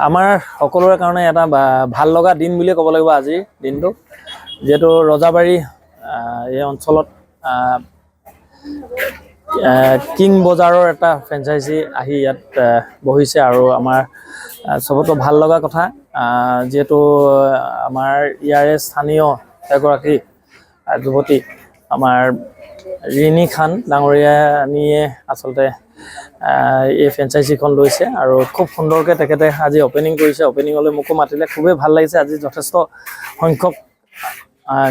আমাৰ সকলোৰে কাৰণে এটা ভাল লগা দিন বুলি ক'ব লাগিব আজিৰ দিনটো যেহেতু ৰজাবাৰী এই অঞ্চলত কিং বজাৰৰ এটা ফ্ৰেঞ্চাইজি আহি ইয়াত বহিছে আৰু আমাৰ সবতকৈ ভাল লগা কথা যেহেতু আমাৰ ইয়াৰে স্থানীয় এগৰাকী যুৱতী আমাৰ ৰিনি খান ডাঙৰীয়ানীয়ে আচলতে এই ফ্ৰেঞ্চাইজিখন লৈছে আৰু খুব সুন্দৰকৈ তেখেতে আজি অপেনিং কৰিছে অপেনিঙলৈ মোকো মাতিলে খুবেই ভাল লাগিছে আজি যথেষ্ট সংখ্যক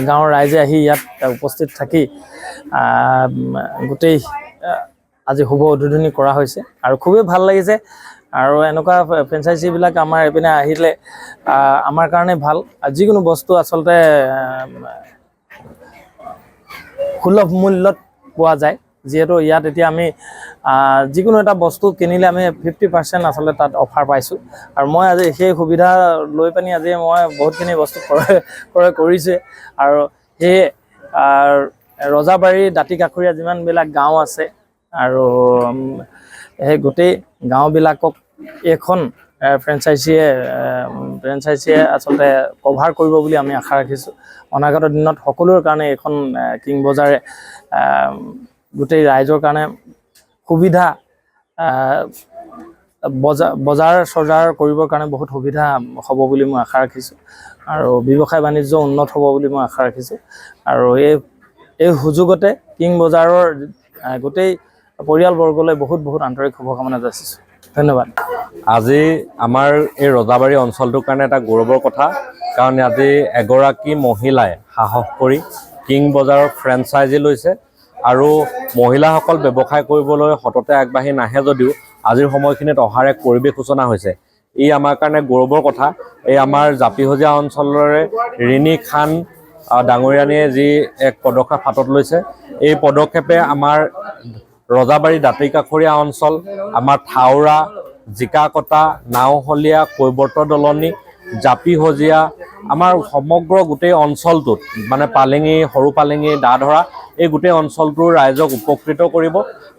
গাঁৱৰ ৰাইজে আহি ইয়াত উপস্থিত থাকি গোটেই আজি শুভ উদ্বোধনী কৰা হৈছে আৰু খুবেই ভাল লাগিছে আৰু এনেকুৱা ফ্ৰেঞ্চাইজিবিলাক আমাৰ এইপিনে আহিলে আমাৰ কাৰণে ভাল যিকোনো বস্তু আচলতে সুলভ মূল্যত পোৱা যায় যেহেতু ইয়াত এতিয়া আমি যিকোনো এটা বস্তু কিনিলে আমি 50% আচলতে তাত অফাৰ পাইছোঁ আৰু মই আজি সেই সুবিধা লৈ পানি আজি মই বহুতখিনি বস্তু ক্ৰয় কৰিছে আৰু সেই ৰজাবাৰী দাঁতিকাষৰীয়া যিমানবিলাক গাঁও আছে আৰু সেই গোটেই গাঁওবিলাকক এইখন ফ্ৰেঞ্চাইজিয়ে আচলতে কভাৰ কৰিব বুলি আমি আশা ৰাখিছোঁ অনাগত দিনত সকলোৰে কাৰণে এইখন কিং বজাৰে গোটেই ৰাইজৰ কাৰণে সুবিধা বজাৰ চজাৰ কৰিবৰ কাৰণে বহুত সুবিধা হ'ব বুলি মই আশা ৰাখিছোঁ আৰু ব্যৱসায় বাণিজ্য উন্নত হ'ব বুলি মই আশা ৰাখিছোঁ আৰু এই সুযোগতে কিং বজাৰৰ গোটেই পৰিয়ালবৰ্গলৈ বহুত আন্তৰিক শুভকামনা যাচিছোঁ ধন্যবাদ আজি আমাৰ এই ৰজাবাৰী অঞ্চলটোৰ কাৰণে এটা গৌৰৱৰ কথা কাৰণ আজি এগৰাকী মহিলাই সাহস কৰি কিং বজাৰৰ ফ্ৰেঞ্চাইজি লৈছে আৰু মহিলাসকল ব্যৱসায় কৰিবলৈ সততে আগবাঢ়ি নাহে যদিও আজিৰ সময়খিনিত অহাৰ এক পৰিৱেশ সূচনা হৈছে ই আমাৰ কাৰণে গৌৰৱৰ কথা এই আমাৰ জাপিহজীয়া অঞ্চলৰে ৰিনি খান ডাঙৰীয়ানীয়ে যি এক পদক্ষেপ হাতত লৈছে এই পদক্ষেপে আমাৰ ৰজাবাৰী দাঁতিকাষৰীয়া অঞ্চল আমাৰ থাউৰা জিকাকটা নাওহলীয়া কৈবৰ্ত দলনি জাপিহজীয়া আমাৰ সমগ্ৰ গোটেই অঞ্চলটোত মানে পালেঙি সৰু পালেঙি দাধৰা এই গোটেই অঞ্চলটোৰ ৰাইজক উপকৃত কৰিব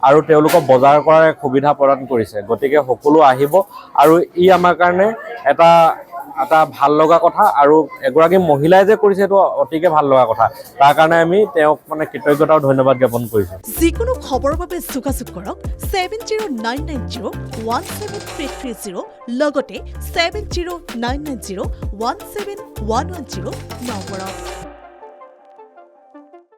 আৰু তেওঁলোকক বজাৰ কৰাৰ এক সুবিধা প্ৰদান কৰিছে গতিকে সকলো আহিব আৰু ই আমাৰ কাৰণে এটা ভাল লগা কথা আৰু এগৰাকী মহিলাই যে কৰিছে এইটো অতিকে ভাল লগা কথা তাৰ কাৰণে আমি তেওঁক মানে কৃতজ্ঞতা আৰু ধন্যবাদ জ্ঞাপন কৰিছোঁ যিকোনো খবৰৰ বাবে যোগাযোগ কৰক 7099017330 লগতে 7099017110 নম্বৰত